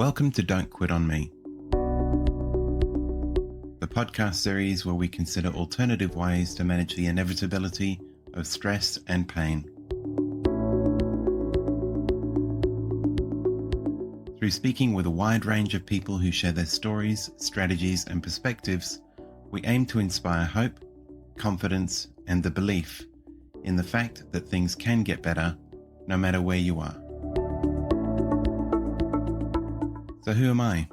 Welcome to Don't Quit on Me, the podcast series where we consider alternative ways to manage the inevitability of stress and pain. Through speaking with a wide range of people who share their stories, strategies, and perspectives, we aim to inspire hope, confidence, and the belief in the fact that things can get better no matter where you are. So who am I?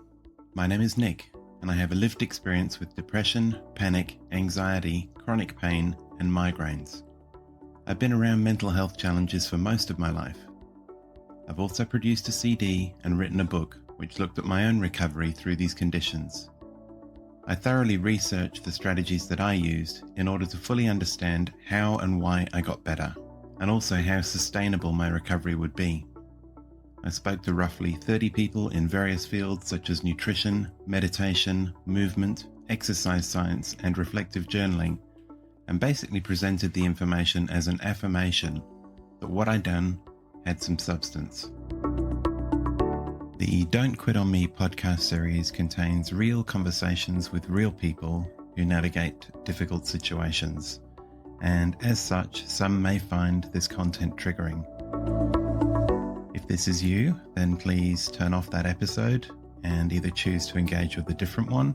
My name is Nick, and I have a lived experience with depression, panic, anxiety, chronic pain, and migraines. I've been around mental health challenges for most of my life. I've also produced a CD and written a book which looked at my own recovery through these conditions. I thoroughly researched the strategies that I used in order to fully understand how and why I got better, and also how sustainable my recovery would be. I spoke to roughly 30 people in various fields such as nutrition, meditation, movement, exercise science, and reflective journaling, and basically presented the information as an affirmation that what I'd done had some substance. The Don't Quit on Me podcast series contains real conversations with real people who navigate difficult situations, and as such, some may find this content triggering. If this is you, then please turn off that episode and either choose to engage with a different one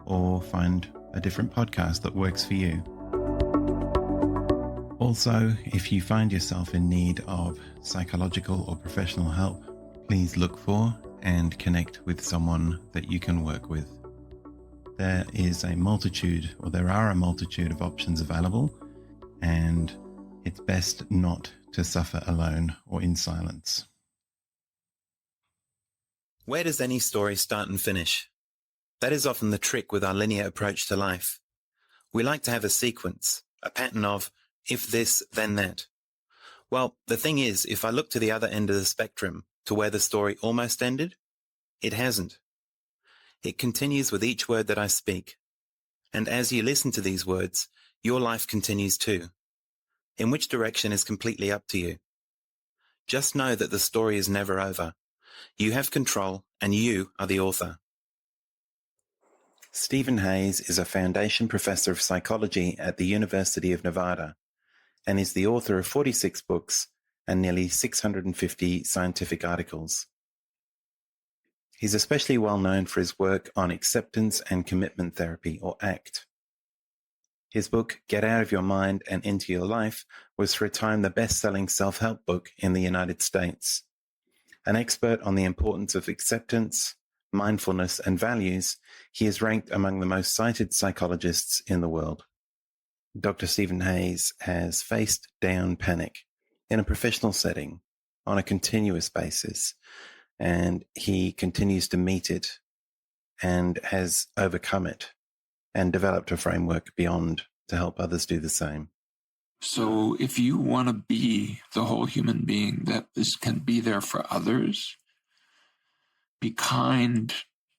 or find a different podcast that works for you. Also, if you find yourself in need of psychological or professional help, please look for and connect with someone that you can work with. There are a multitude of options available, and it's best not to suffer alone or in silence. Where does any story start and finish? That is often the trick with our linear approach to life. We like to have a sequence, a pattern of if this, then that. Well, the thing is, if I look to the other end of the spectrum, to where the story almost ended, it hasn't. It continues with each word that I speak. And as you listen to these words, your life continues too. In which direction is completely up to you. Just know that the story is never over. You have control, and you are the author. Stephen Hayes is a foundation professor of psychology at the University of Nevada, and is the author of 46 books and nearly 650 scientific articles. He's especially well known for his work on acceptance and commitment therapy, or ACT. His book, Get Out of Your Mind and Into Your Life, was for a time the best-selling self-help book in the United States. An expert on the importance of acceptance, mindfulness, and values, he is ranked among the most cited psychologists in the world. Dr. Stephen Hayes has faced down panic in a professional setting on a continuous basis, and he continues to meet it and has overcome it and developed a framework beyond to help others do the same. So if you want to be the whole human being that can be there for others, be kind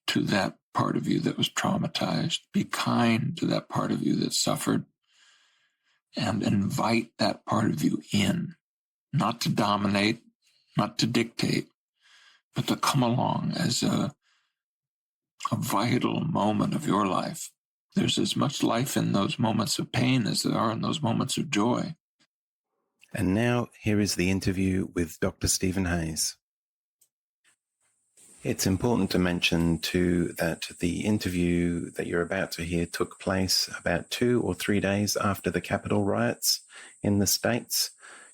to that part of you that was traumatized, be kind to that part of you that suffered, and invite that part of you in, not to dominate, not to dictate, but to come along as a vital moment of your life. There's as much life in those moments of pain as there are in those moments of joy. And now, here is the interview with Dr. Stephen Hayes. It's important to mention, too, that the interview that you're about to hear took place about 2 or 3 days after the Capitol riots in the States,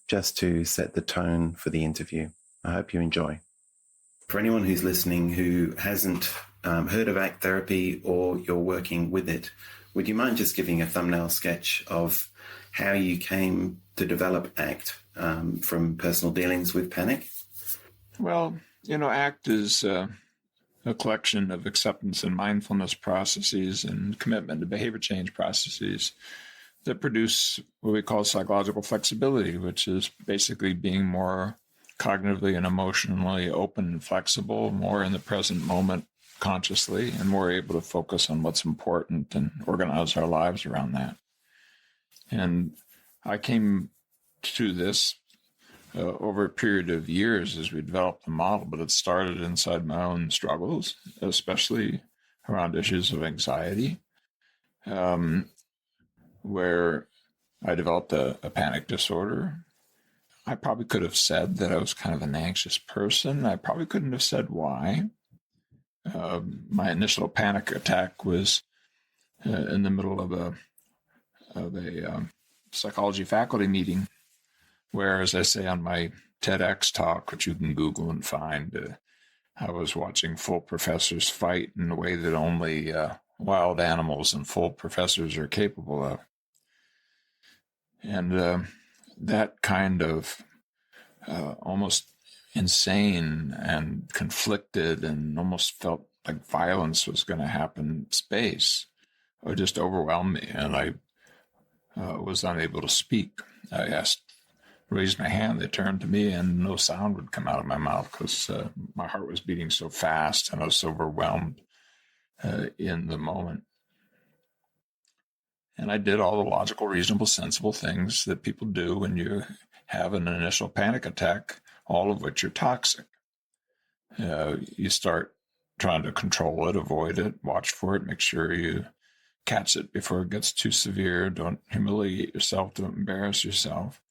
just to set the tone for the interview. I hope you enjoy. For anyone who's listening who hasn't heard of ACT therapy or you're working with it, would you mind just giving a thumbnail sketch of how you came to develop ACT from personal dealings with panic? Well, ACT is a collection of acceptance and mindfulness processes and commitment to behavior change processes that produce what we call psychological flexibility, which is basically being more cognitively and emotionally open and flexible, more in the present moment consciously, and more able to focus on what's important and organize our lives around that. And I came to this over a period of years as we developed the model, but it started inside my own struggles, especially around issues of anxiety, where I developed a panic disorder. I probably could have said that I was kind of an anxious person. I probably couldn't have said why. My initial panic attack was in the middle of a psychology faculty meeting, where, as I say on my TEDx talk, which you can Google and find, I was watching full professors fight in a way that only wild animals and full professors are capable of. And that kind of almost insane and conflicted and almost felt like violence was going to happen space or just overwhelmed me, and I was unable to speak. I raised my hand, they turned to me, and no sound would come out of my mouth because my heart was beating so fast and I was so overwhelmed in the moment. And I did all the logical, reasonable, sensible things that people do when you have an initial panic attack, all of which are toxic. You start trying to control it, avoid it, watch for it, make sure you catch it before it gets too severe. Don't humiliate yourself, don't embarrass yourself.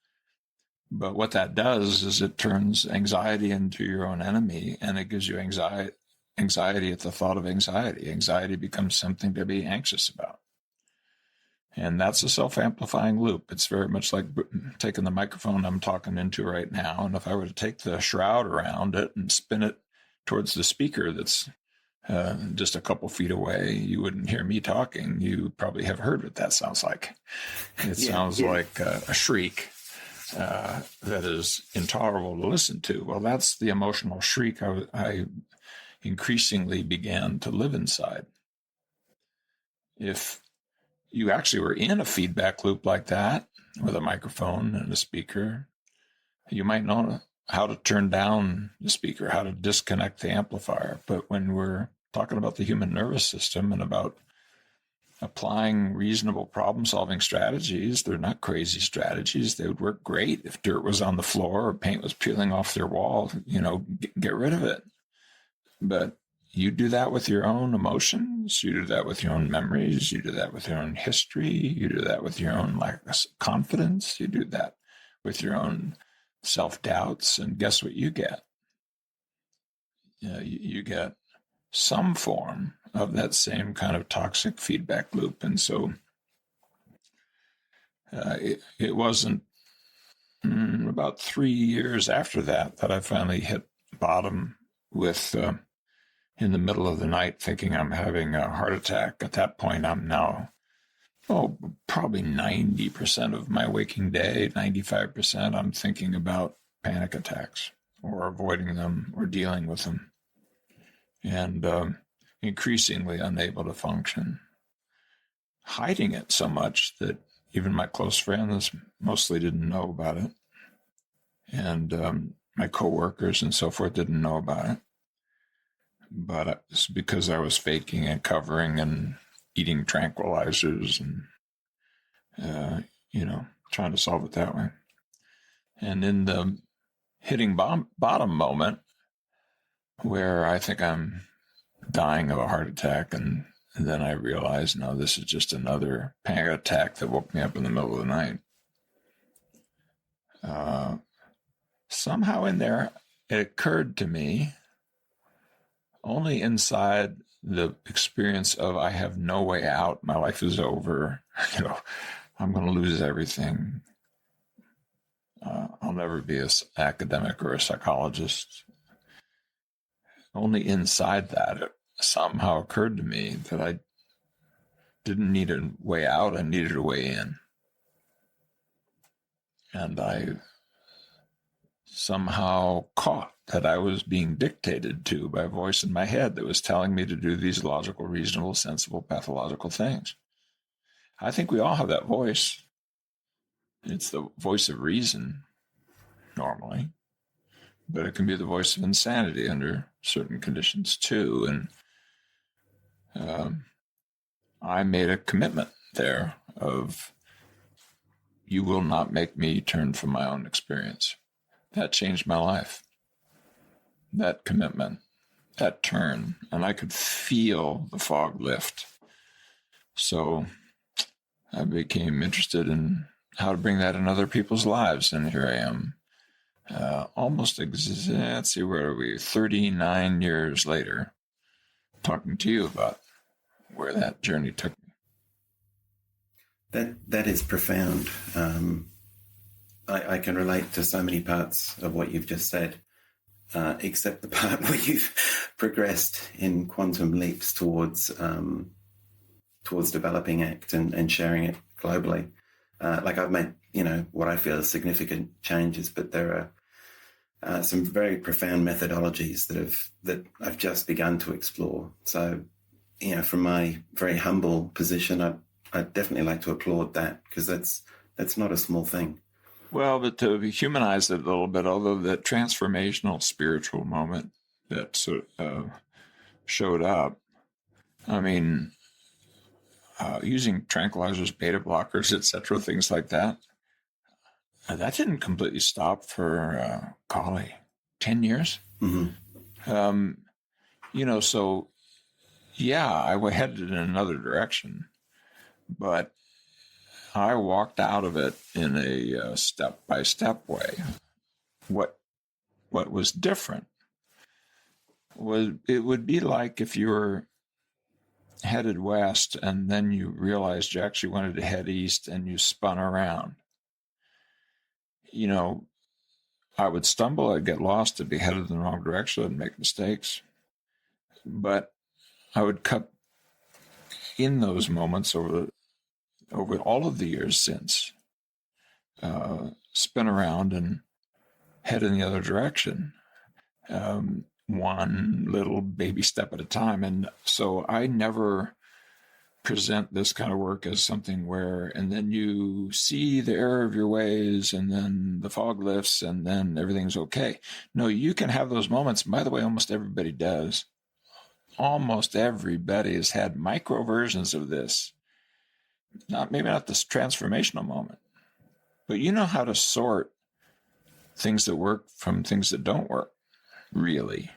But what that does is it turns anxiety into your own enemy, and it gives you anxiety at the thought of anxiety. Anxiety becomes something to be anxious about. And that's a self-amplifying loop. It's very much like taking the microphone I'm talking into right now, and if I were to take the shroud around it and spin it towards the speaker that's just a couple feet away, you wouldn't hear me talking. You probably have heard what that sounds like. It sounds like a shriek that is intolerable to listen to. Well, that's the emotional shriek I increasingly began to live inside. If you actually were in a feedback loop like that with a microphone and a speaker, you might know how to turn down the speaker, how to disconnect the amplifier. But when we're talking about the human nervous system and about applying reasonable problem-solving strategies, they're not crazy strategies. They would work great if dirt was on the floor or paint was peeling off their wall. Get rid of it. But you do that with your own emotions. You do that with your own memories. You do that with your own history. You do that with your own lack of confidence. You do that with your own self-doubts. And guess what you get? You get some form of that same kind of toxic feedback loop. And so it wasn't about 3 years after that I finally hit bottom with in the middle of the night thinking I'm having a heart attack. At that point, I'm now, probably 90% of my waking day, 95%, I'm thinking about panic attacks or avoiding them or dealing with them. And increasingly unable to function, hiding it so much that even my close friends mostly didn't know about it. And my coworkers and so forth didn't know about it. But it's because I was faking and covering and eating tranquilizers and, trying to solve it that way. And in the hitting bottom moment, where I think I'm dying of a heart attack, and then I realized, no, this is just another panic attack that woke me up in the middle of the night. Somehow in there, it occurred to me, only inside the experience of I have no way out, my life is over, I'm going to lose everything. I'll never be an academic or a psychologist. Only inside that, it somehow occurred to me that I didn't need a way out, I needed a way in. And I somehow caught that I was being dictated to by a voice in my head that was telling me to do these logical, reasonable, sensible, pathological things. I think we all have that voice. It's the voice of reason, normally, but it can be the voice of insanity under certain conditions too. And I made a commitment there of, you will not make me turn from my own experience. that changed my life. That commitment, that turn, and I could feel the fog lift. So I became interested in how to bring that in other people's lives, and here I am. Let's see, where are we? 39 years later, talking to you about where that journey took me. That is profound. I can relate to so many parts of what you've just said, except the part where you've progressed in quantum leaps towards developing ACT and sharing it globally. Like I've made, what I feel are significant changes, but there are some very profound methodologies that I've just begun to explore. So, from my very humble position, I'd definitely like to applaud that, because that's not a small thing. Well, but to humanize it a little bit, although the transformational spiritual moment that showed up, I mean, using tranquilizers, beta blockers, etc., things like that, that didn't completely stop for, 10 years. Mm-hmm. So, yeah, I headed in another direction, but I walked out of it in a step-by-step way. What was different was it would be like if you were headed west and then you realized you actually wanted to head east and you spun around. I would stumble, I'd get lost, I'd be headed in the wrong direction, I'd make mistakes. But I would cut in those moments over all of the years since, spin around and head in the other direction, one little baby step at a time. And so I never present this kind of work as something where, and then you see the error of your ways, and then the fog lifts, and then everything's okay. No, you can have those moments. By the way, almost everybody does. Almost everybody has had micro versions of this. Maybe not this transformational moment, but you know how to sort things that work from things that don't work, really.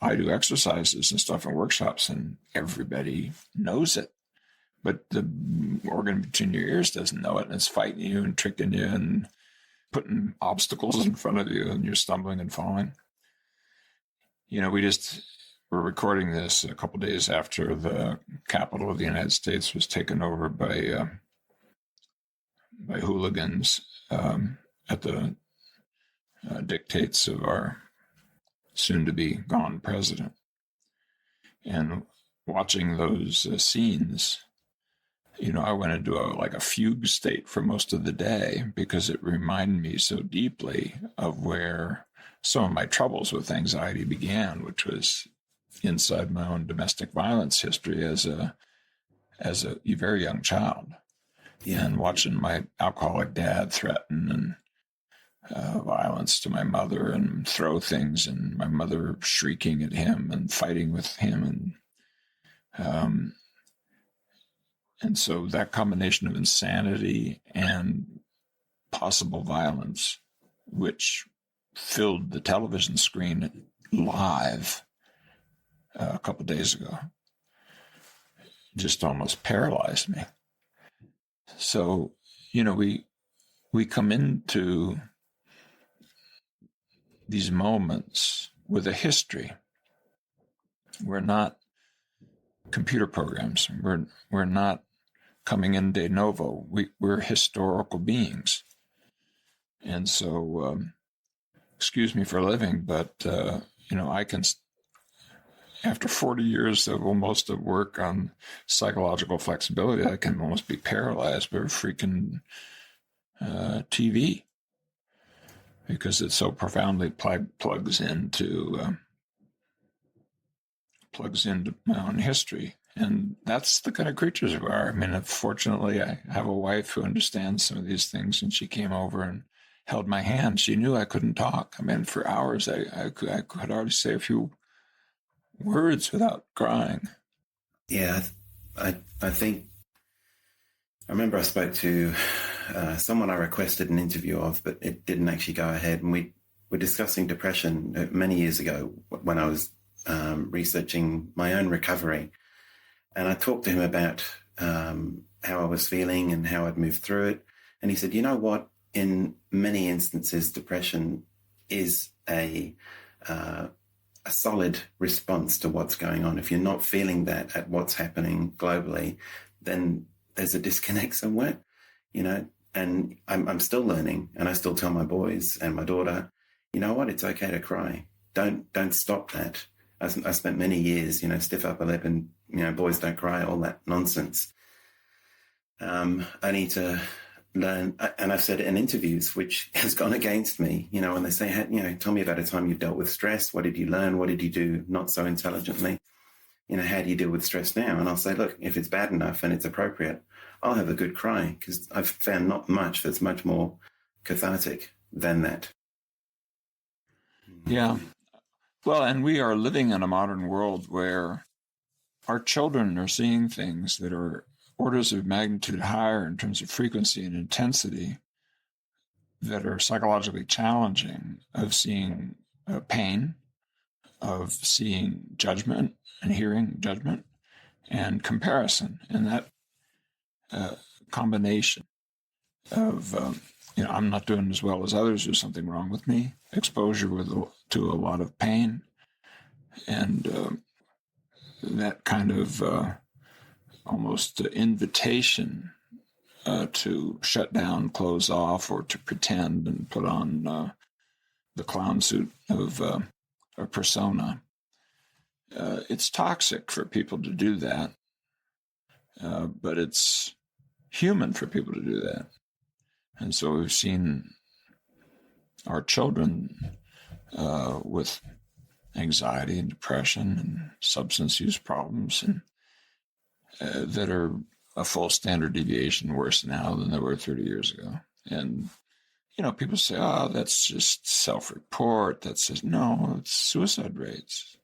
I do exercises and stuff in workshops, and everybody knows it. But the organ between your ears doesn't know it, and it's fighting you and tricking you and putting obstacles in front of you, and you're stumbling and falling. We're recording this a couple days after the capital of the United States was taken over by hooligans at the dictates of our soon-to-be gone president. And watching those scenes, I went into a fugue state for most of the day, because it reminded me so deeply of where some of my troubles with anxiety began, which was inside my own domestic violence history as a very young child. Yeah. And watching my alcoholic dad threaten and violence to my mother and throw things, and my mother shrieking at him and fighting with him. And so that combination of insanity and possible violence, which filled the television screen live a couple days ago, just almost paralyzed me. So, we come into these moments with a history. We're not computer programs. We're not coming in de novo. We're historical beings. And so, excuse me for living, but, I can, after 40 years of almost of work on psychological flexibility, I can almost be paralyzed by freaking TV, because it so profoundly plugs into my own history. And that's the kind of creatures we are. I mean, fortunately, I have a wife who understands some of these things, and she came over and held my hand. She knew I couldn't talk. I mean, for hours, I could hardly say a few words without crying. Yeah, I think I remember I spoke to someone I requested an interview of, but it didn't actually go ahead. And we were discussing depression many years ago when I was researching my own recovery. And I talked to him about how I was feeling and how I'd moved through it. And he said, you know what? In many instances, depression is a solid response to what's going on. If you're not feeling that at what's happening globally, then there's a disconnect somewhere, and I'm still learning, and I still tell my boys and my daughter, you know what, it's okay to cry. Don't stop that. I spent many years, stiff upper lip and, boys don't cry, all that nonsense. I need to learn, and I've said it in interviews, which has gone against me, when they say, tell me about a time you've dealt with stress. What did you learn? What did you do not so intelligently? How do you deal with stress now? And I'll say, look, if it's bad enough and it's appropriate, I'll have a good cry, because I've found not much that's much more cathartic than that. Yeah. Well, and we are living in a modern world where our children are seeing things that are orders of magnitude higher in terms of frequency and intensity, that are psychologically challenging, of seeing pain, of seeing judgment and hearing judgment and comparison. And that combination of, I'm not doing as well as others, there's something wrong with me, exposure to a lot of pain, and that kind of almost invitation to shut down, close off, or to pretend and put on the clown suit of a persona. It's toxic for people to do that, but it's human for people to do that. And so we've seen our children with anxiety and depression and substance use problems, and that are a full standard deviation worse now than they were 30 years ago. And, people say, oh, that's just self-report. That's just, no, it's suicide rates.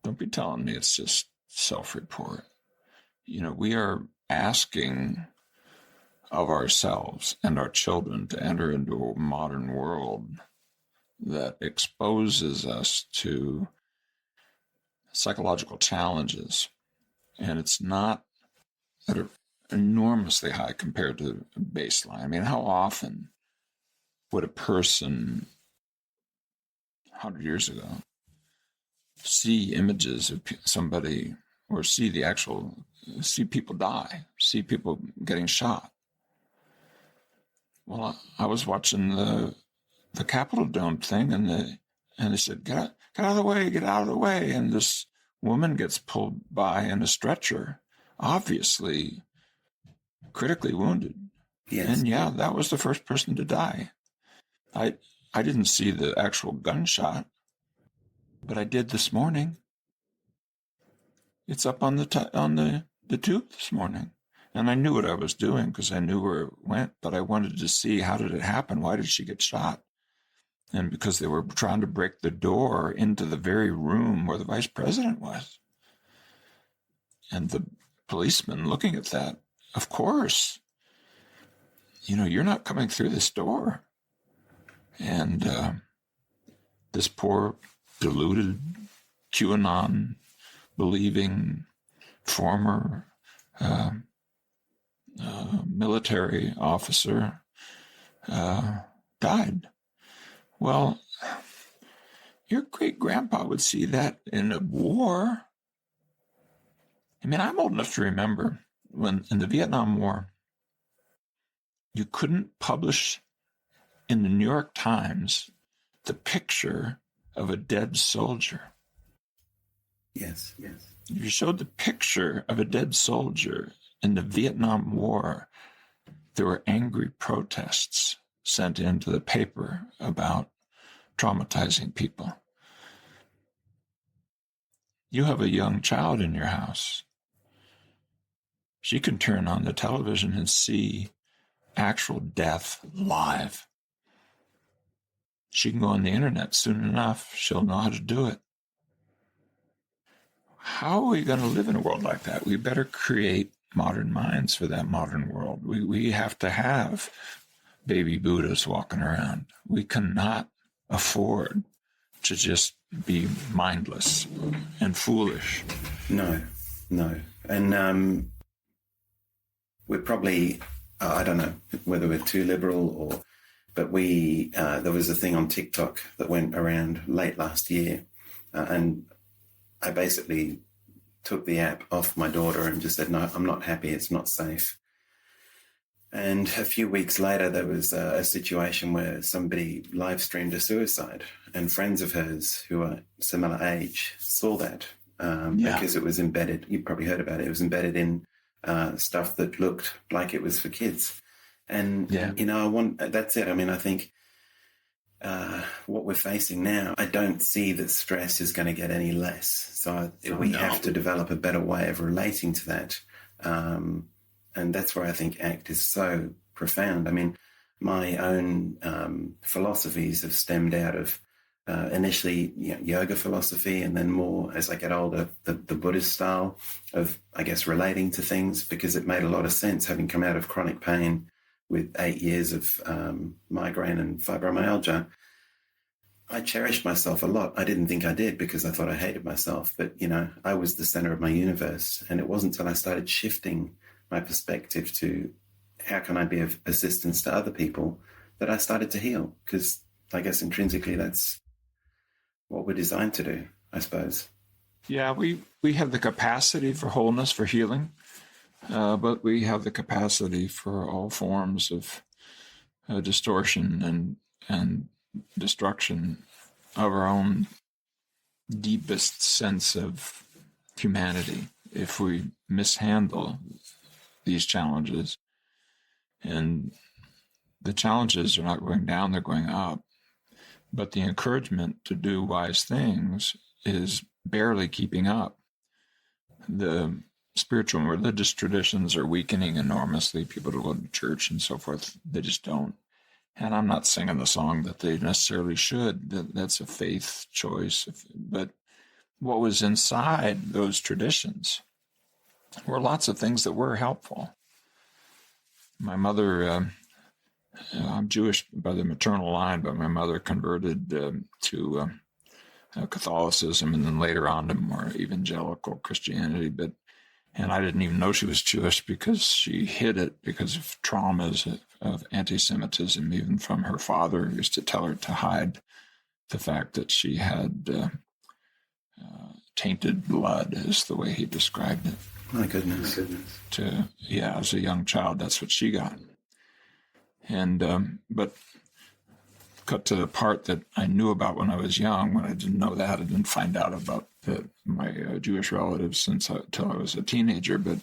Don't be telling me it's just self-report. We are asking of ourselves and our children to enter into a modern world that exposes us to psychological challenges. And it's not that are enormously high compared to baseline. I mean, how often would a person 100 years ago see images of somebody, or see people die, see people getting shot? Well, I was watching the Capitol Dome thing, and they said, get out of the way, get out of the way. And this woman gets pulled by in a stretcher, obviously critically wounded. Yes. And yeah, that was the first person to die. I didn't see the actual gunshot, but I did this morning. It's up on the tube this morning. And I knew what I was doing because I knew where it went, but I wanted to see, how did it happen? Why did she get shot? And because they were trying to break the door into the very room where the vice president was. And the policeman looking at that, of course, you're not coming through this door. And this poor, deluded, QAnon believing former military officer died. Well, your great-grandpa would see that in a war. I mean, I'm old enough to remember when in the Vietnam War, you couldn't publish in the New York Times the picture of a dead soldier. Yes. If you showed the picture of a dead soldier in the Vietnam War, there were angry protests sent into the paper about traumatizing people. You have a young child in your house. She can turn on the television and see actual death live. She can go on the internet soon enough. She'll know how to do it. How are we going to live in a world like that? We better create modern minds for that modern world. We have to have baby Buddhas walking around. We cannot afford to just be mindless and foolish. No. And we're probably, I don't know whether we're too liberal but there was a thing on TikTok that went around late last year, and I basically took the app off my daughter and just said, no, I'm not happy. It's not safe. And a few weeks later, there was a situation where somebody live streamed a suicide, and friends of hers who are similar age saw that because it was embedded. You probably heard about it. It was embedded in stuff that looked like it was for kids. And, that's it. I mean, I think what we're facing now, I don't see that stress is going to get any less. So we have to develop a better way of relating to that. And that's where I think ACT is so profound. I mean, my own philosophies have stemmed out of initially yoga philosophy, and then more as I get older, the Buddhist style of, I guess, relating to things, because it made a lot of sense having come out of chronic pain with 8 years of migraine and fibromyalgia. I cherished myself a lot. I didn't think I did because I thought I hated myself. But, I was the center of my universe. And it wasn't until I started shifting my perspective to how can I be of assistance to other people that I started to heal. Because I guess intrinsically that's what we're designed to do, I suppose. Yeah, we have the capacity for wholeness, for healing. But we have the capacity for all forms of distortion and destruction of our own deepest sense of humanity if we mishandle these challenges. And the challenges are not going down, they're going up. But the encouragement to do wise things is barely keeping up. The spiritual and religious traditions are weakening enormously. People don't go to church and so forth. They just don't. And I'm not singing the song that they necessarily should. That's a faith choice. But what was inside those traditions were lots of things that were helpful. My mother, I'm Jewish by the maternal line, but my mother converted to Catholicism and then later on to more evangelical Christianity. And I didn't even know she was Jewish because she hid it because of traumas of anti-Semitism, even from her father, who used to tell her to hide the fact that she had tainted blood, is the way he described it. My goodness. As a young child, that's what she got. And, but cut to the part that I knew about when I was young. When I didn't know that, I didn't find out about my Jewish relatives until I was a teenager. But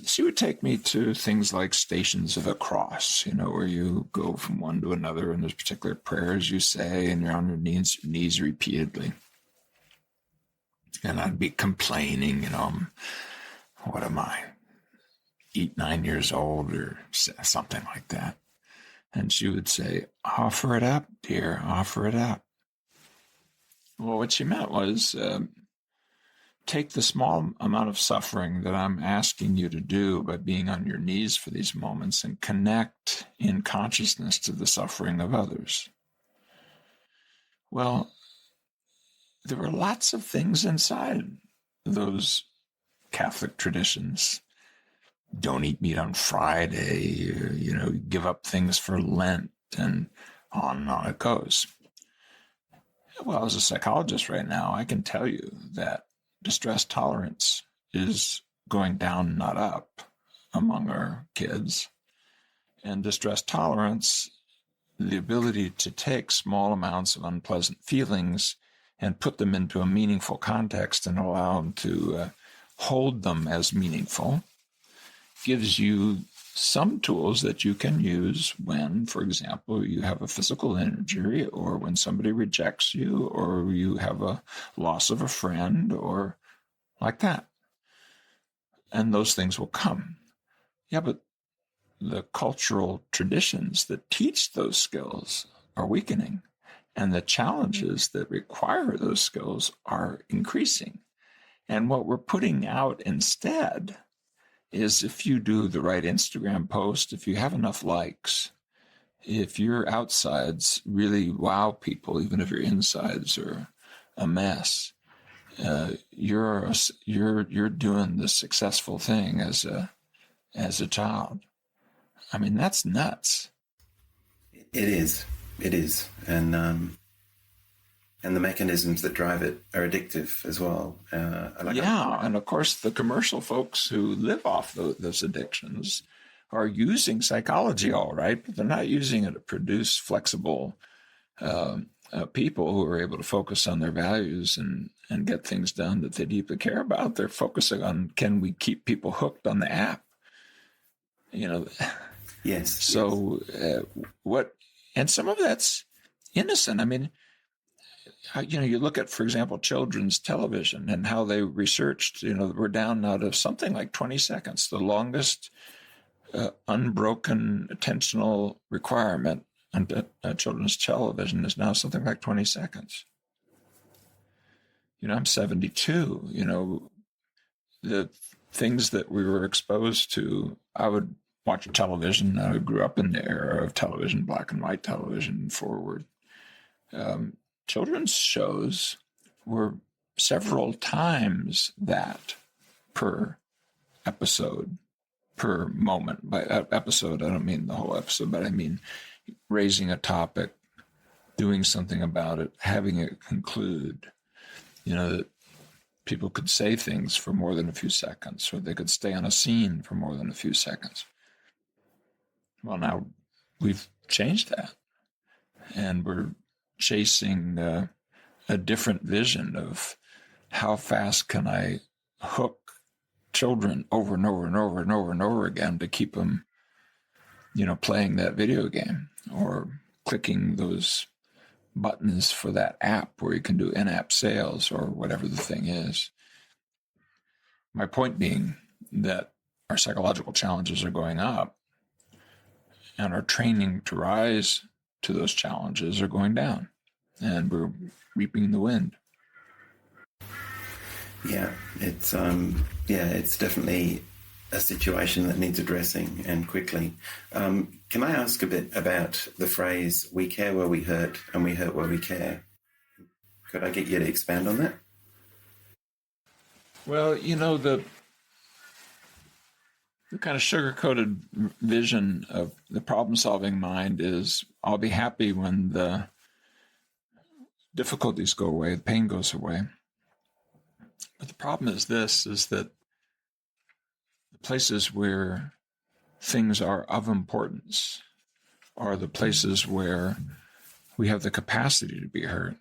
she would take me to things like Stations of a Cross, where you go from one to another, and there's particular prayers you say, and you're on your knees repeatedly. And I'd be complaining, what am I, 8, 9 years old or something like that. And she would say, offer it up, dear, offer it up. Well, what she meant was take the small amount of suffering that I'm asking you to do by being on your knees for these moments and connect in consciousness to the suffering of others. Well, there were lots of things inside those Catholic traditions. Don't eat meat on Friday, give up things for Lent, and on it goes. Well, as a psychologist right now, I can tell you that distress tolerance is going down, not up, among our kids. And distress tolerance, the ability to take small amounts of unpleasant feelings and put them into a meaningful context and allow them to hold them as meaningful, gives you some tools that you can use when, for example, you have a physical injury, or when somebody rejects you, or you have a loss of a friend, or like that. And those things will come. Yeah, but the cultural traditions that teach those skills are weakening, and the challenges that require those skills are increasing. And what we're putting out instead is if you do the right Instagram post, if you have enough likes, if your outsides really wow people, even if your insides are a mess, you're doing the successful thing as a child. I mean, that's nuts. It is, and the mechanisms that drive it are addictive as well. And of course, the commercial folks who live off those addictions are using psychology all right, but they're not using it to produce flexible people who are able to focus on their values and get things done that they deeply care about. They're focusing on, can we keep people hooked on the app? Yes. So what? And some of that's innocent. I mean, you look at, for example, children's television and how they researched. We're down now to something like 20 seconds, the longest unbroken attentional requirement on children's television is now something like 20 seconds. I'm 72. The things that we were exposed to, I would watch television. I grew up in the era of television, black and white television forward. Children's shows were several times that per episode, per moment. By episode, I don't mean the whole episode, but I mean raising a topic, doing something about it, having it conclude. That people could say things for more than a few seconds, or they could stay on a scene for more than a few seconds. Well, now we've changed that, and we're chasing a different vision of how fast can I hook children over and over and over and over and over again to keep them, playing that video game or clicking those buttons for that app where you can do in-app sales or whatever the thing is. My point being that our psychological challenges are going up, and our training to rise to those challenges are going down, and we're reaping the wind. Yeah, it's definitely a situation that needs addressing, and quickly. Can I ask a bit about the phrase, we care where we hurt and we hurt where we care? Could I get you to expand on that? Well, the kind of sugar-coated vision of the problem-solving mind is, I'll be happy when the difficulties go away, the pain goes away. But the problem is that the places where things are of importance are the places where we have the capacity to be hurt.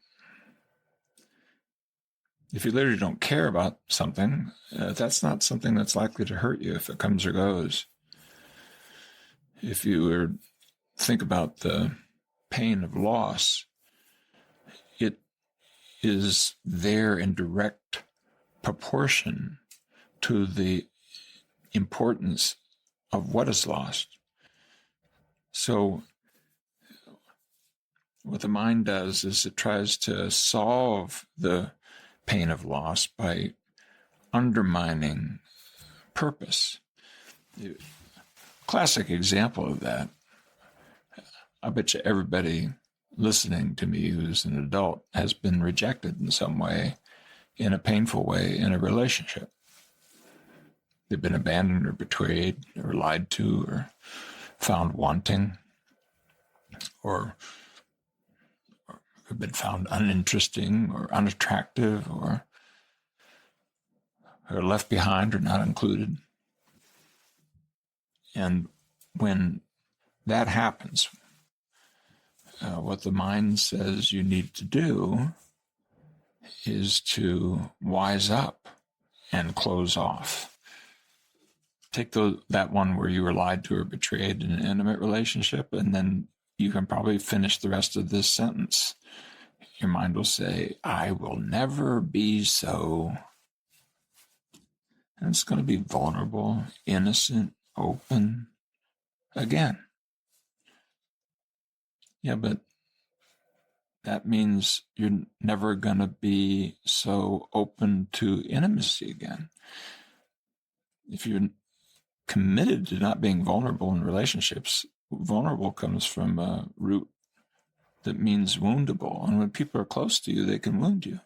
If you literally don't care about something, that's not something that's likely to hurt you if it comes or goes. If you think about the pain of loss, it is there in direct proportion to the importance of what is lost. So what the mind does is it tries to solve the pain of loss by undermining purpose. Classic example of that, I bet you everybody listening to me who's an adult has been rejected in some way, in a painful way, in a relationship. They've been abandoned or betrayed or lied to or found wanting or have been found uninteresting or unattractive or left behind or not included. And when that happens, what the mind says you need to do is to wise up and close off. Take that one where you were lied to or betrayed in an intimate relationship, and then you can probably finish the rest of this sentence. Your mind will say, I will never be so. And it's going to be vulnerable, innocent, open again. Yeah, but that means you're never going to be so open to intimacy again. If you're committed to not being vulnerable in relationships. Vulnerable comes from a root that means woundable. And when people are close to you, they can wound you.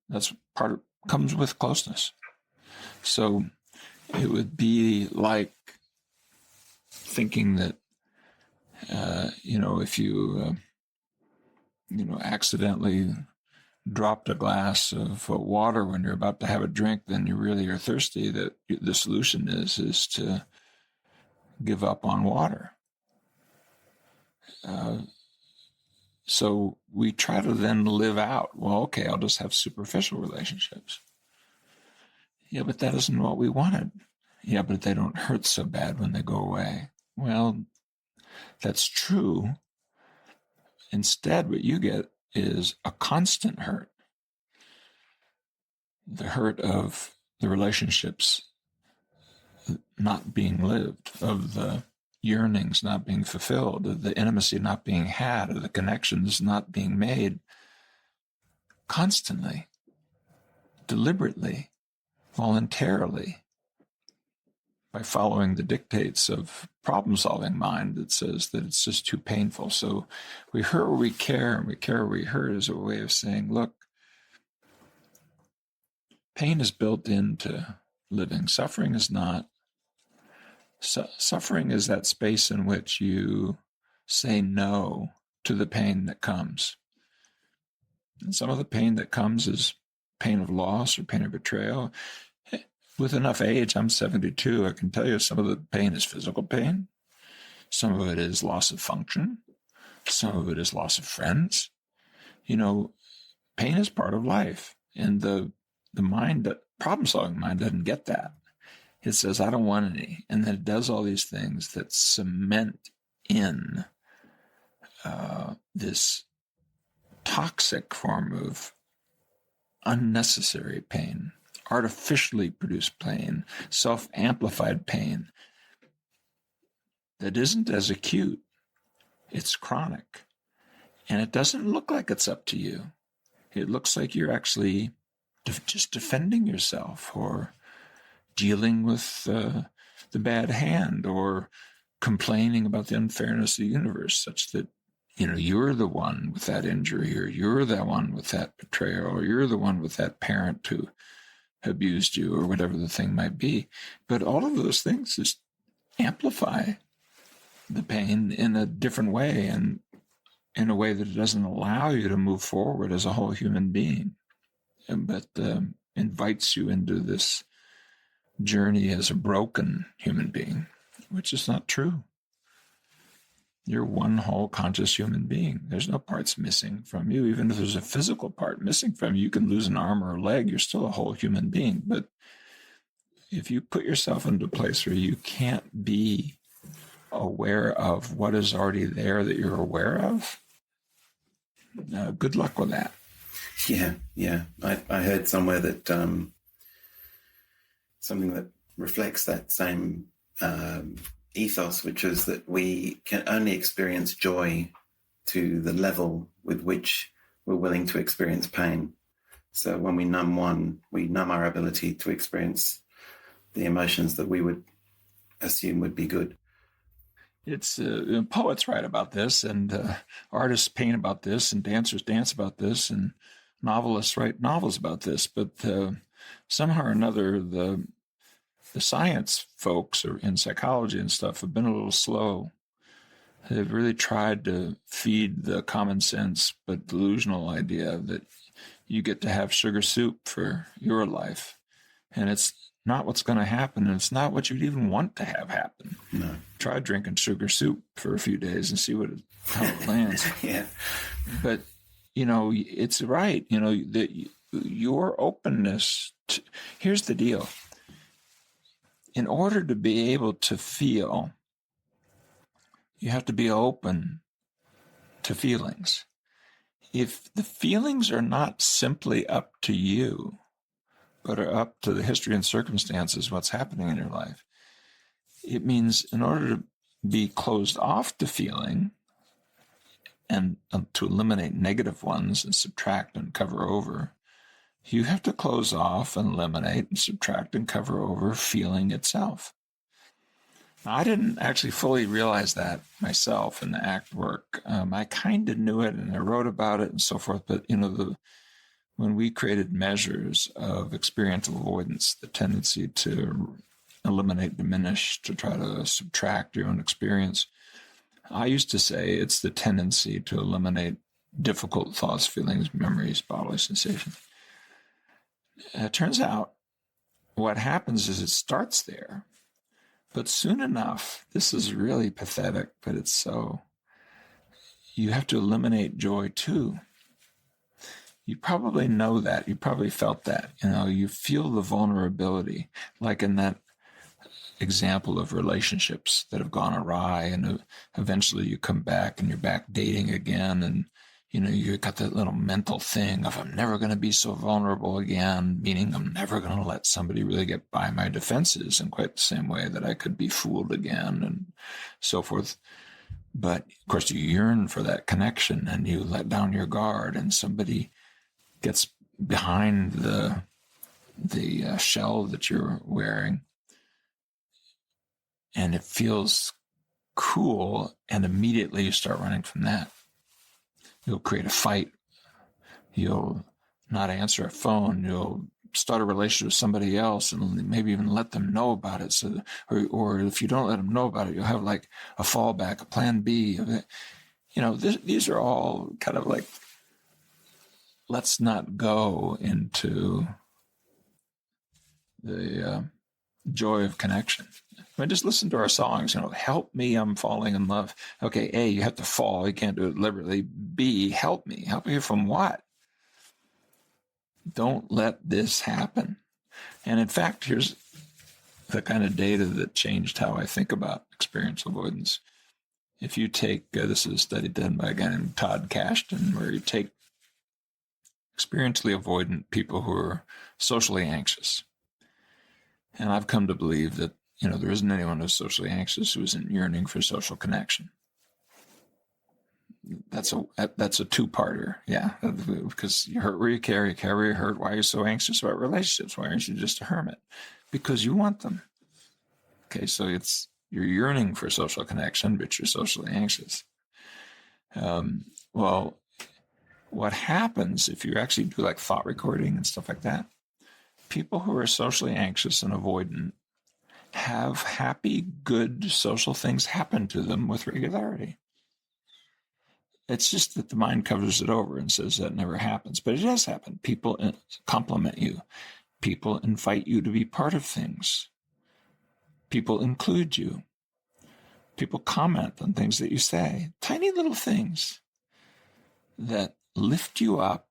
That's comes with closeness. So it would be like thinking that, if you, accidentally dropped a glass of water when you're about to have a drink, then you really are thirsty, that the solution is to give up on water. So we try to then live out, well, okay, I'll just have superficial relationships. Yeah, but that isn't what we wanted. Yeah, but they don't hurt so bad when they go away. Well, that's true. Instead, what you get is a constant hurt. The hurt of the relationships not being lived, of the yearnings not being fulfilled, of the intimacy not being had, of the connections not being made, constantly, deliberately, voluntarily, by following the dictates of problem-solving mind that says that it's just too painful. So we hurt where we care, and we care where we hurt is a way of saying, look, pain is built into living. Suffering is not. Suffering is that space in which you say no to the pain that comes. And some of the pain that comes is pain of loss or pain of betrayal. With enough age, I'm 72, I can tell you some of the pain is physical pain. Some of it is loss of function. Some of it is loss of friends. Pain is part of life. And the mind, that problem-solving mind, doesn't get that. It says, I don't want any. And then it does all these things that cement in this toxic form of unnecessary pain, artificially produced pain, self-amplified pain that isn't as acute. It's chronic. And it doesn't look like it's up to you. It looks like you're actually just defending yourself, or dealing with the bad hand, or complaining about the unfairness of the universe, such that, you're the one with that injury, or you're the one with that betrayal, or you're the one with that parent who abused you, or whatever the thing might be. But all of those things just amplify the pain in a different way, and in a way that doesn't allow you to move forward as a whole human being, but invites you into this journey as a broken human being, which is not true. You're one whole conscious human being. There's no parts missing from you. Even if there's a physical part missing from you, you can lose an arm or a leg, you're still a whole human being. But if you put yourself into a place where you can't be aware of what is already there that you're aware of, good luck with that. Yeah. I heard somewhere that something that reflects that same ethos, which is that we can only experience joy to the level with which we're willing to experience pain. So when we numb one, we numb our ability to experience the emotions that we would assume would be good. It's poets write about this, and artists paint about this, and dancers dance about this, and novelists write novels about this. But somehow or another, the science folks or in psychology and stuff have been a little slow. They've really tried to feed the common sense but delusional idea that you get to have sugar soup for your life. And it's not what's going to happen, and it's not what you'd even want to have happen. No. Try drinking sugar soup for a few days and see how it lands. Yeah. But, it's right, that your openness here's the deal. In order to be able to feel, you have to be open to feelings. If the feelings are not simply up to you, but are up to the history and circumstances, what's happening in your life, it means in order to be closed off to feeling and to eliminate negative ones and subtract and cover over, You have to close off and eliminate and subtract and cover over feeling itself. Now, I didn't actually fully realize that myself in the ACT work. I kind of knew it and I wrote about it and so forth, but when we created measures of experiential avoidance, the tendency to eliminate, diminish, to try to subtract your own experience, I used to say it's the tendency to eliminate difficult thoughts, feelings, memories, bodily sensations. It turns out what happens is it starts there, but soon enough, this is really pathetic, but it's so, you have to eliminate joy too. You probably know that. You probably felt that. You feel the vulnerability, like in that example of relationships that have gone awry, and eventually you come back and you're back dating again, and you got that little mental thing of I'm never going to be so vulnerable again, meaning I'm never going to let somebody really get by my defenses in quite the same way that I could be fooled again and so forth. But of course you yearn for that connection and you let down your guard and somebody gets behind the shell that you're wearing and it feels cool, and immediately you start running from that. You'll create a fight. You'll not answer a phone. You'll start a relationship with somebody else and maybe even let them know about it. So, or if you don't let them know about it, you'll have like a fallback, a plan B. These are all kind of like, let's not go into the joy of connection. Just listen to our songs, help me, I'm falling in love. Okay, A, you have to fall. You can't do it deliberately. B, help me. Help me from what? Don't let this happen. And in fact, here's the kind of data that changed how I think about experiential avoidance. If you take, this is a study done by a guy named Todd Kashdan, where you take experientially avoidant people who are socially anxious. And I've come to believe that, there isn't anyone who's socially anxious who isn't yearning for social connection. That's a two-parter, yeah. Because you hurt where you care where you hurt. Why are you so anxious about relationships? Why aren't you just a hermit? Because you want them. Okay, so you're yearning for social connection, but you're socially anxious. Well, what happens if you actually do like thought recording and stuff like that? People who are socially anxious and avoidant have happy, good social things happen to them with regularity. It's just that the mind covers it over and says that never happens, but it does happen. People compliment you. People invite you to be part of things. People include you. People comment on things that you say. Tiny little things that lift you up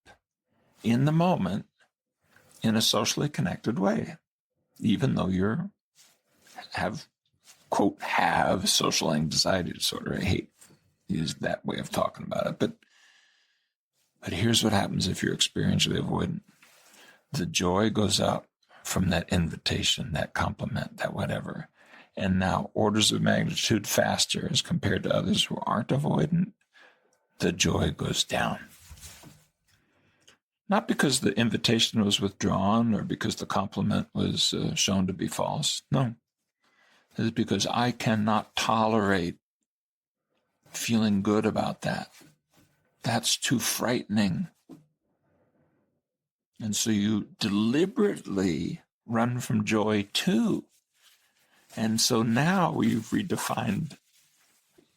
in the moment in a socially connected way, even though you have social anxiety disorder. I hate use that way of talking about it, but here's what happens if you're experientially avoidant. The joy goes up from that invitation, that compliment, that whatever, and now orders of magnitude faster as compared to others who aren't avoidant. The joy goes down. Not because the invitation was withdrawn or because the compliment was shown to be false. No. It's because I cannot tolerate feeling good about that. That's too frightening. And so you deliberately run from joy too. And so now we've redefined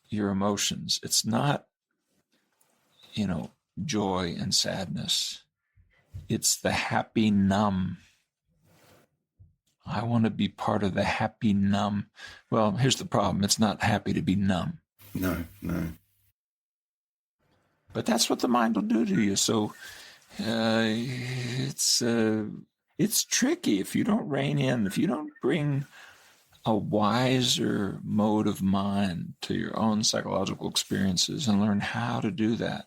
your emotions. It's not, joy and sadness. It's the happy numb. I want to be part of the happy numb. Well, here's the problem. It's not happy to be numb. No. But that's what the mind will do to you. So it's tricky if you don't rein in, if you don't bring a wiser mode of mind to your own psychological experiences and learn how to do that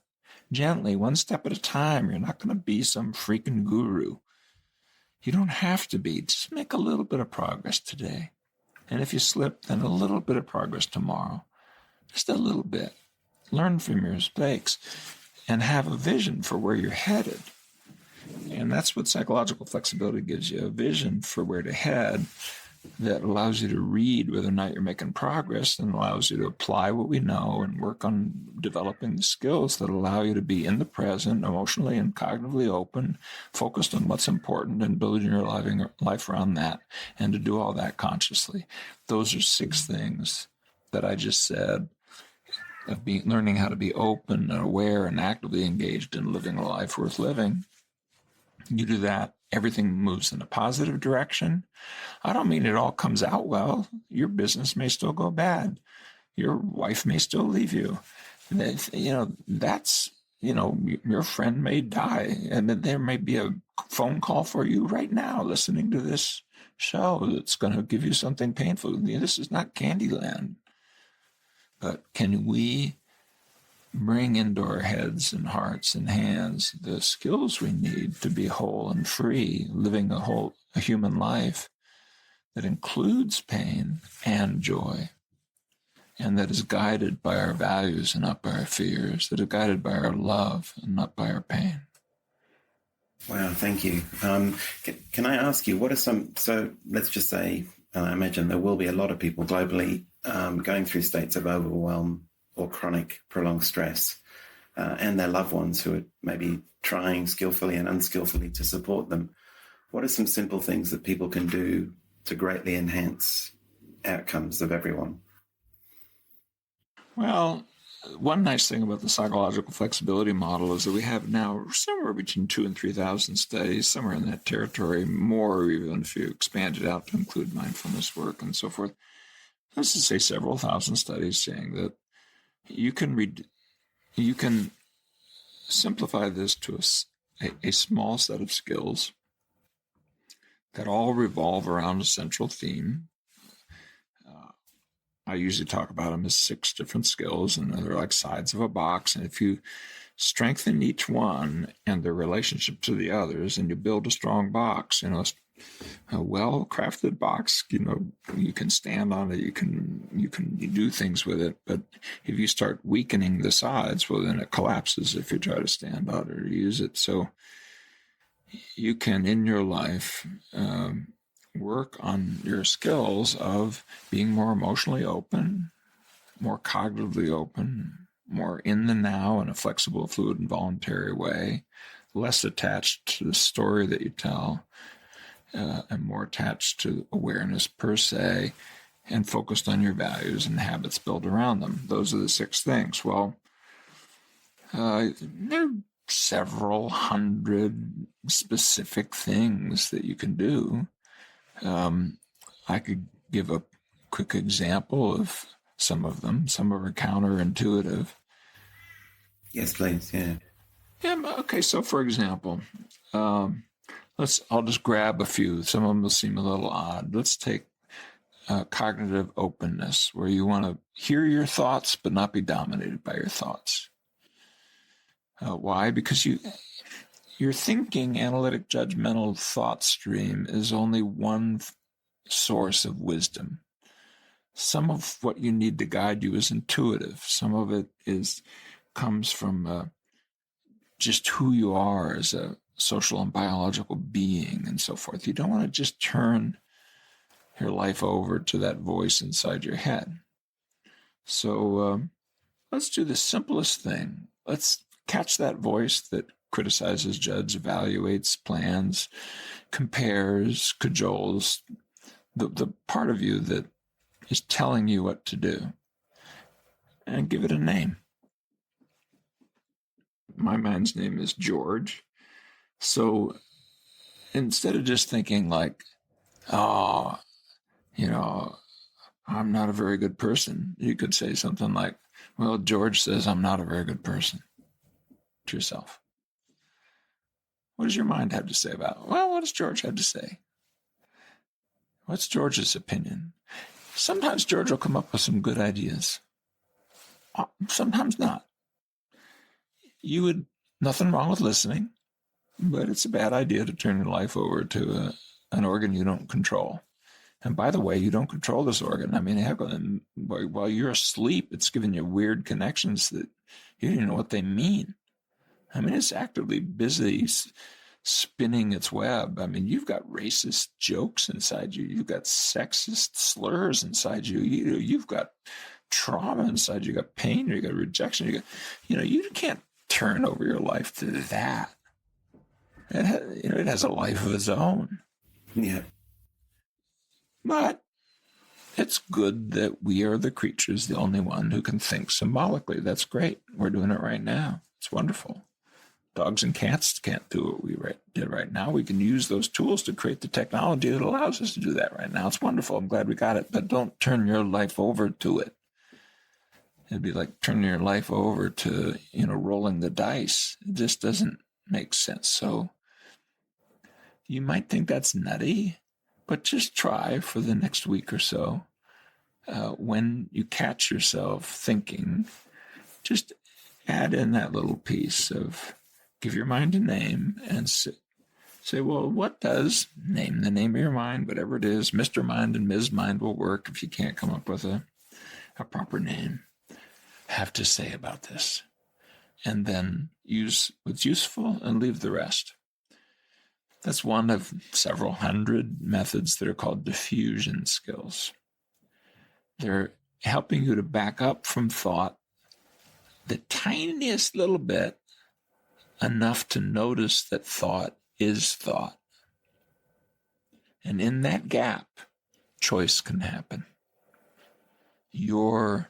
gently, one step at a time. You're not going to be some freaking guru. You don't have to be. Just make a little bit of progress today. And if you slip, then a little bit of progress tomorrow. Just a little bit. Learn from your mistakes and have a vision for where you're headed. And that's what psychological flexibility gives you, a vision for where to head that allows you to read whether or not you're making progress, and allows you to apply what we know and work on developing the skills that allow you to be in the present, emotionally and cognitively open, focused on what's important and building your life around that, and to do all that consciously. Those are 6 things that I just said of learning how to be open and aware and actively engaged in living a life worth living. You do that, everything moves in a positive direction. I don't mean it all comes out well. Your business may still go bad. Your wife may still leave you. Your friend may die, and then there may be a phone call for you right now listening to this show that's going to give you something painful. This is not Candyland. But can we bring into our heads and hearts and hands the skills we need to be whole and free, living a human life that includes pain and joy, and that is guided by our values and not by our fears, that is guided by our love and not by our pain? Wow, thank you. Can I ask you, what are so let's just say, I imagine there will be a lot of people globally going through states of overwhelm or chronic prolonged stress, and their loved ones who are maybe trying skillfully and unskillfully to support them. What are some simple things that people can do to greatly enhance outcomes of everyone? Well, one nice thing about the psychological flexibility model is that we have now somewhere between 2,000 and 3,000 studies, somewhere in that territory, more even if you expand it out to include mindfulness work and so forth. Let's just say several thousand studies saying that you can simplify this to a small set of skills that all revolve around a central theme. I usually talk about them as 6 different skills, and they're like sides of a box. And if you strengthen each one and their relationship to the others, and you build a strong box, a well-crafted box, you can stand on it, you can do things with it. But if you start weakening the sides, well, then it collapses if you try to stand on it or use it. So you can, in your life, work on your skills of being more emotionally open, more cognitively open, more in the now in a flexible, fluid, and voluntary way, less attached to the story that you tell, and more attached to awareness per se, and focused on your values and habits built around them. Those are the 6 things. Well, there are several hundred specific things that you can do. I could give a quick example of some of them. Some are counterintuitive. Yes, please. Yeah. Yeah. Okay. So, for example, I'll just grab a few. Some of them will seem a little odd. Let's take cognitive openness, where you want to hear your thoughts but not be dominated by your thoughts. Why? Because your thinking, analytic, judgmental thought stream is only one source of wisdom. Some of what you need to guide you is intuitive. Some of it comes from just who you are as a social and biological being and so forth. You don't want to just turn your life over to that voice inside your head. So let's do the simplest thing. Let's catch that voice that criticizes, judges, evaluates, plans, compares, cajoles, the part of you that is telling you what to do, and give it a name. My man's name is George. So instead of just thinking like, I'm not a very good person, you could say something like, well, George says I'm not a very good person, to yourself. What does your mind have to say about it? Well, what does George have to say? What's George's opinion? Sometimes George will come up with some good ideas. Sometimes not. Nothing wrong with listening, but it's a bad idea to turn your life over to an organ you don't control. And by the way, you don't control this organ. I mean, heck, while you're asleep, it's giving you weird connections that you don't even know what they mean. I mean, it's actively busy spinning its web. I mean, you've got racist jokes inside you. You've got sexist slurs inside you. You've got trauma inside you. You've got pain. You've got rejection. You can't turn over your life to that. It has a life of its own. Yeah. But it's good that we are the creatures, the only one who can think symbolically. That's great. We're doing it right now. It's wonderful. Dogs and cats can't do what we did right now. We can use those tools to create the technology that allows us to do that right now. It's wonderful. I'm glad we got it. But don't turn your life over to it. It'd be like turning your life over to, rolling the dice. It just doesn't make sense. So you might think that's nutty, but just try for the next week or so. When you catch yourself thinking, just add in that little piece of give your mind a name and say, well, what does name the name of your mind, whatever it is, Mr. Mind and Ms. Mind will work if you can't come up with a proper name, have to say about this. And then use what's useful and leave the rest. That's one of several hundred methods that are called diffusion skills. They're helping you to back up from thought the tiniest little bit, enough to notice that thought is thought. And in that gap, choice can happen. Your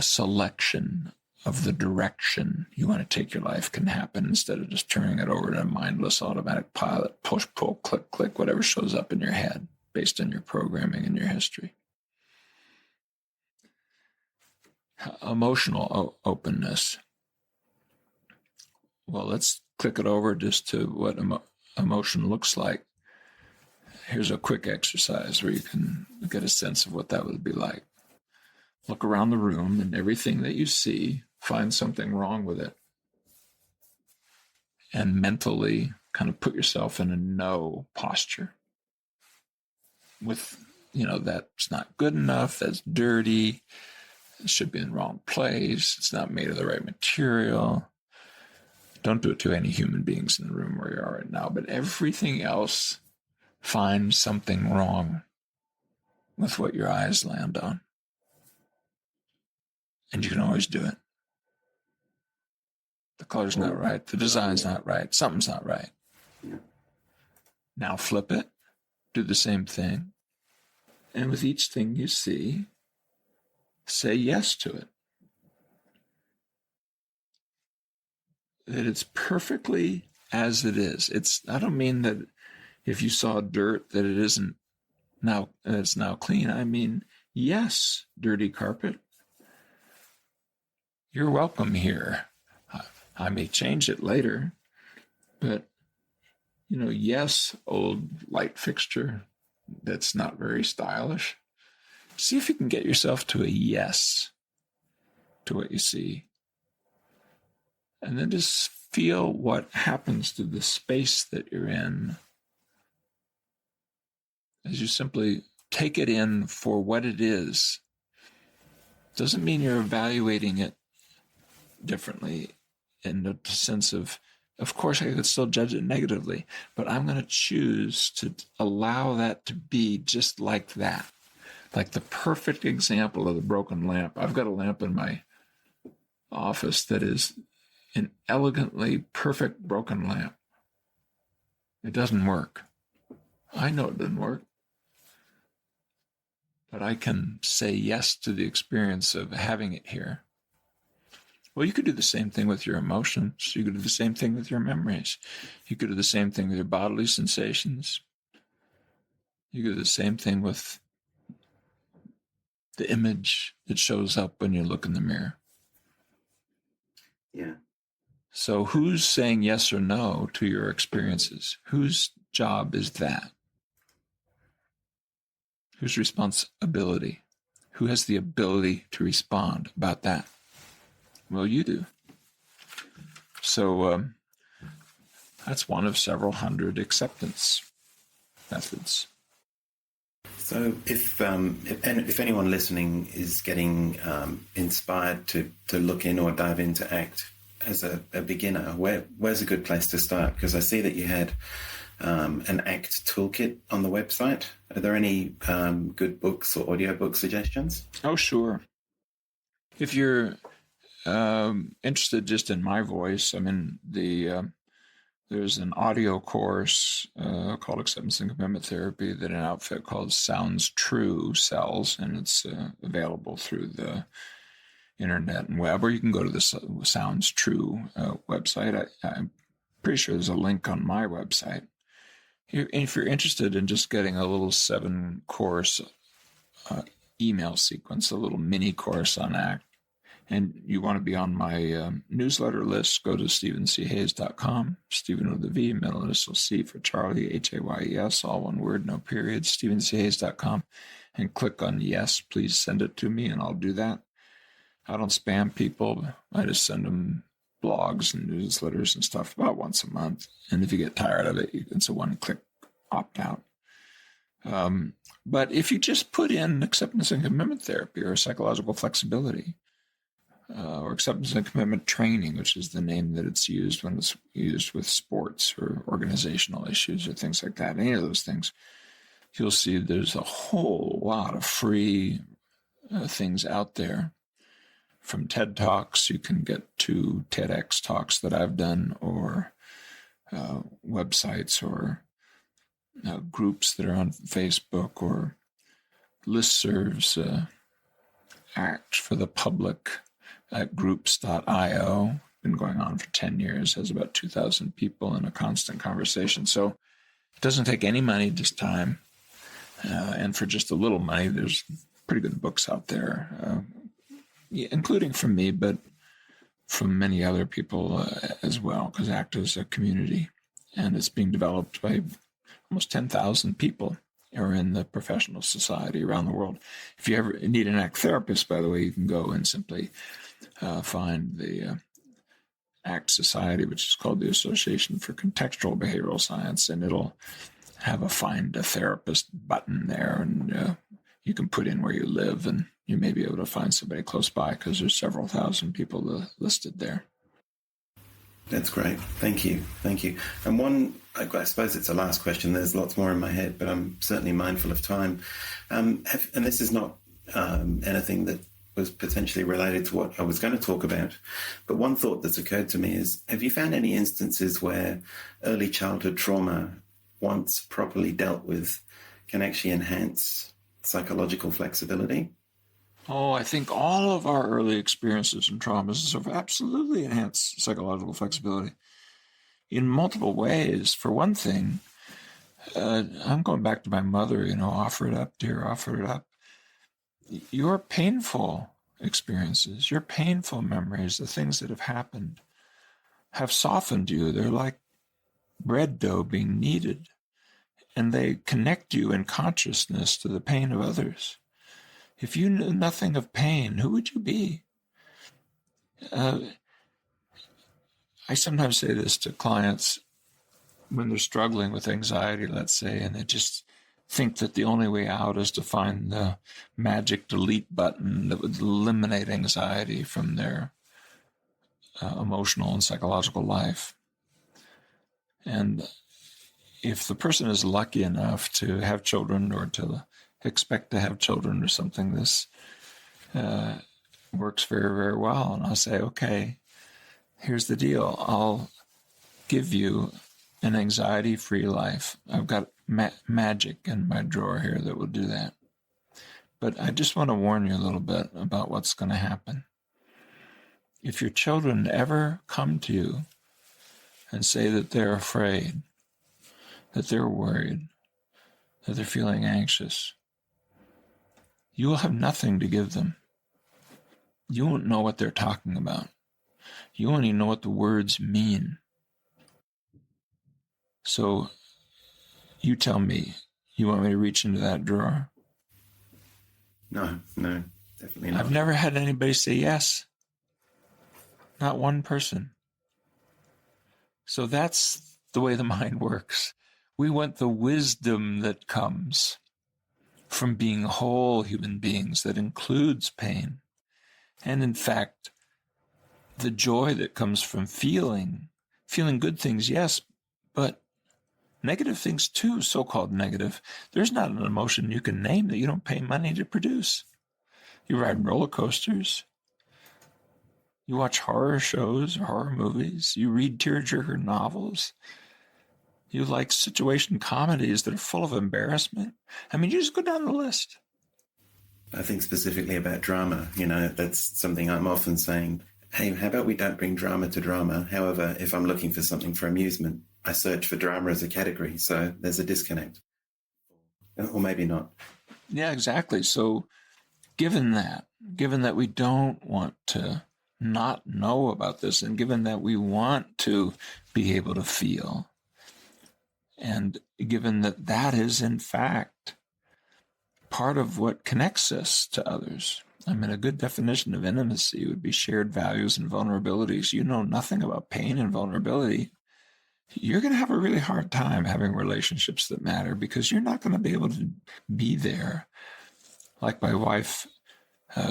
selection of the direction you want to take your life can happen instead of just turning it over to a mindless automatic pilot, push, pull, click, click, whatever shows up in your head based on your programming and your history. Emotional openness. Well, let's click it over just to what emotion looks like. Here's a quick exercise where you can get a sense of what that would be like. Look around the room and everything that you see, find something wrong with it. And mentally kind of put yourself in a no posture. With, that's not good enough, that's dirty, it should be in the wrong place, it's not made of the right material. Don't do it to any human beings in the room where you are right now, but everything else, find something wrong with what your eyes land on. And you can always do it. The color's not right, the design's not right, something's not right. Now flip it, do the same thing. And with each thing you see, say yes to it. That it's perfectly as it is. I don't mean that if you saw dirt that it isn't now, it's now clean. I mean, yes, dirty carpet. You're welcome here. I may change it later, but, yes, old light fixture that's not very stylish. See if you can get yourself to a yes to what you see. And then just feel what happens to the space that you're in as you simply take it in for what it is. Doesn't mean you're evaluating it differently in the sense of course, I could still judge it negatively, but I'm going to choose to allow that to be just like that. Like the perfect example of the broken lamp. I've got a lamp in my office that is an elegantly perfect broken lamp. It doesn't work. I know it doesn't work. But I can say yes to the experience of having it here. Well, you could do the same thing with your emotions. You could do the same thing with your memories. You could do the same thing with your bodily sensations. You could do the same thing with the image that shows up when you look in the mirror. Yeah. So who's saying yes or no to your experiences? Whose job is that? Whose responsibility? Who has the ability to respond about that? Well, you do. So that's one of several hundred acceptance methods. So if anyone listening is getting inspired to look in or dive into ACT, as a beginner, where's a good place to start? Because I see that you had an ACT toolkit on the website. Are there any good books or audiobook suggestions? Oh, sure. If you're interested just in my voice, I mean, there's an audio course called Acceptance and Commitment Therapy that an outfit called Sounds True sells, and it's available through the internet and web, or you can go to the Sounds True website. I'm pretty sure there's a link on my website. If you're interested in just getting a little 7-course email sequence, a little mini course on ACT, and you want to be on my newsletter list, go to stephenchayes.com, Stephen with a V, middle initial C for Charlie, Hayes, all one word, no periods, stephenchayes.com, and click on yes, please send it to me, and I'll do that. I don't spam people. I just send them blogs and newsletters and stuff about once a month. And if you get tired of it, it's a one-click opt-out. But if you just put in acceptance and commitment therapy or psychological flexibility, or acceptance and commitment training, which is the name that it's used when it's used with sports or organizational issues or things like that, any of those things, you'll see there's a whole lot of free things out there. From TED Talks, you can get to TEDx talks that I've done, or websites, or groups that are on Facebook, or listservs, ACT for the public at groups.io. Been going on for 10 years, has about 2,000 people in a constant conversation. So it doesn't take any money, just time. And for just a little money, there's pretty good books out there, including from me, but from many other people as well, because ACT is a community, and it's being developed by almost 10,000 people who are in the professional society around the world. If you ever need an ACT therapist, by the way, you can go and simply find the ACT Society, which is called the Association for Contextual Behavioral Science, and it'll have a Find a Therapist button there, and you can put in where you live, and you may be able to find somebody close by, because there's several thousand people listed there. That's great. Thank you. Thank you. And one, I suppose it's a last question. There's lots more in my head, but I'm certainly mindful of time. And this is not anything that was potentially related to what I was going to talk about. But one thought that's occurred to me is, have you found any instances where early childhood trauma, once properly dealt with, can actually enhance psychological flexibility? Oh, I think all of our early experiences and traumas have absolutely enhanced psychological flexibility in multiple ways. For one thing, I'm going back to my mother, offer it up, dear, offer it up. Your painful experiences, your painful memories, the things that have happened, have softened you. They're like bread dough being kneaded, and they connect you in consciousness to the pain of others. If you knew nothing of pain, who would you be? I sometimes say this to clients when they're struggling with anxiety, let's say, and they just think that the only way out is to find the magic delete button that would eliminate anxiety from their emotional and psychological life. And if the person is lucky enough to have children, or to expect to have children or something, this works very, very well. And I'll say, okay, here's the deal. I'll give you an anxiety-free life. I've got magic in my drawer here that will do that. But I just want to warn you a little bit about what's going to happen. If your children ever come to you and say that they're afraid, that they're worried, that they're feeling anxious, you will have nothing to give them. You won't know what they're talking about. You won't even know what the words mean. So you tell me, you want me to reach into that drawer? No, definitely not. I've never had anybody say yes. Not one person. So that's the way the mind works. We want the wisdom that comes from being whole human beings that includes pain. And in fact, the joy that comes from feeling good things, yes, but negative things too, so-called negative. There's not an emotion you can name that you don't pay money to produce. You ride roller coasters. You watch horror shows or horror movies. You read tearjerker novels. You like situation comedies that are full of embarrassment. I mean, you just go down the list. I think specifically about drama, that's something I'm often saying. Hey, how about we don't bring drama to drama? However, if I'm looking for something for amusement, I search for drama as a category. So there's a disconnect. Or maybe not. Yeah, exactly. So given that we don't want to not know about this, and given that we want to be able to feel, and given that that is in fact part of what connects us to others. I mean, a good definition of intimacy would be shared values and vulnerabilities. You know nothing about pain and vulnerability, you're going to have a really hard time having relationships that matter, because you're not going to be able to be there. Like my wife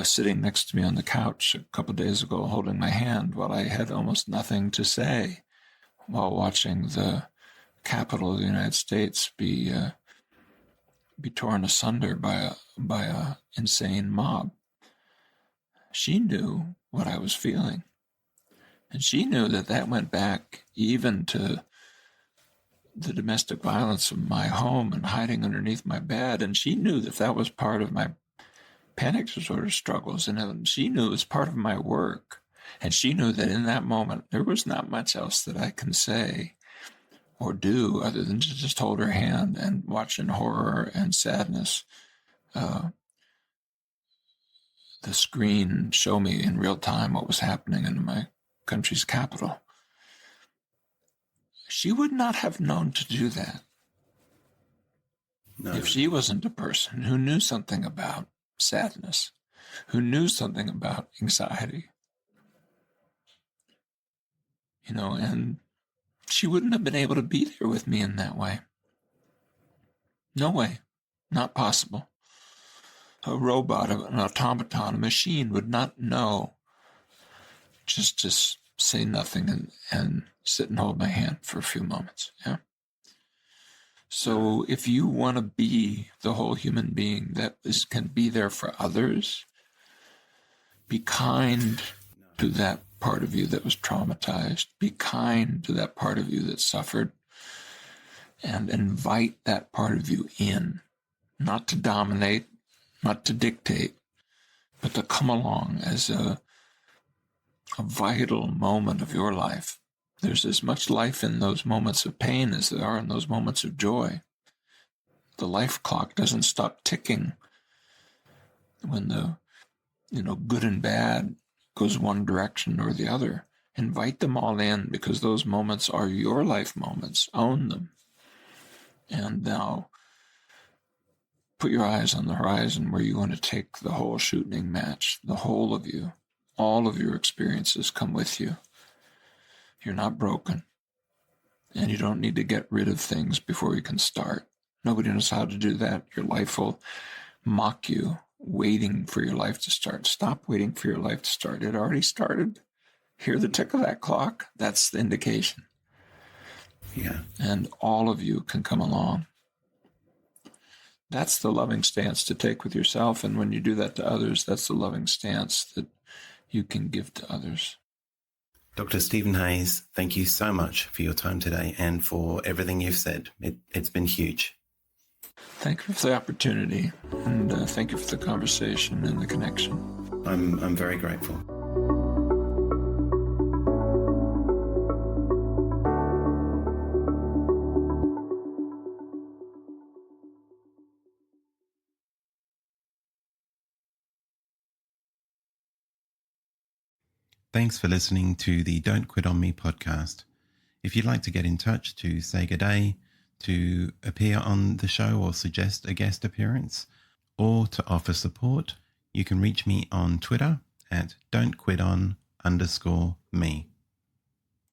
sitting next to me on the couch a couple of days ago, holding my hand while I had almost nothing to say, while watching the Capitol of the United States be torn asunder by a insane mob. She knew what I was feeling, and she knew that went back even to the domestic violence of my home and hiding underneath my bed, and she knew that was part of my panic disorder struggles, and she knew it was part of my work, and she knew that in that moment there was not much else that I can say or do other than to just hold her hand and watch in horror and sadness the screen show me in real time what was happening in my country's capital. She would not have known to do that if she wasn't a person who knew something about sadness, who knew something about anxiety. And she wouldn't have been able to be there with me in that way. No way. Not possible. A robot, an automaton, a machine would not know just to say nothing and sit and hold my hand for a few moments. Yeah. So if you want to be the whole human being that can be there for others, be kind to that part of you that was traumatized. Be kind to that part of you that suffered, and invite that part of you in, not to dominate, not to dictate, but to come along as a vital moment of your life. There's as much life in those moments of pain as there are in those moments of joy. The life clock doesn't stop ticking when the good and bad goes one direction or the other. Invite them all in, because those moments are your life moments. Own them. And now put your eyes on the horizon where you want to take the whole shooting match, the whole of you. All of your experiences come with you. You're not broken. And you don't need to get rid of things before you can start. Nobody knows how to do that. Your life will mock you, waiting for your life to start. Stop waiting for your life to start. It already started. Hear the tick of that clock. That's the indication. Yeah. And all of you can come along. That's the loving stance to take with yourself. And when you do that to others, that's the loving stance that you can give to others. Dr. Stephen Hayes, thank you so much for your time today and for everything you've said. It's been huge. Thank you for the opportunity, and thank you for the conversation and the connection. I'm very grateful. Thanks for listening to the Don't Quit On Me podcast. If you'd like to get in touch to say good day, to appear on the show or suggest a guest appearance, or to offer support, you can reach me on Twitter at don'tquiton_me.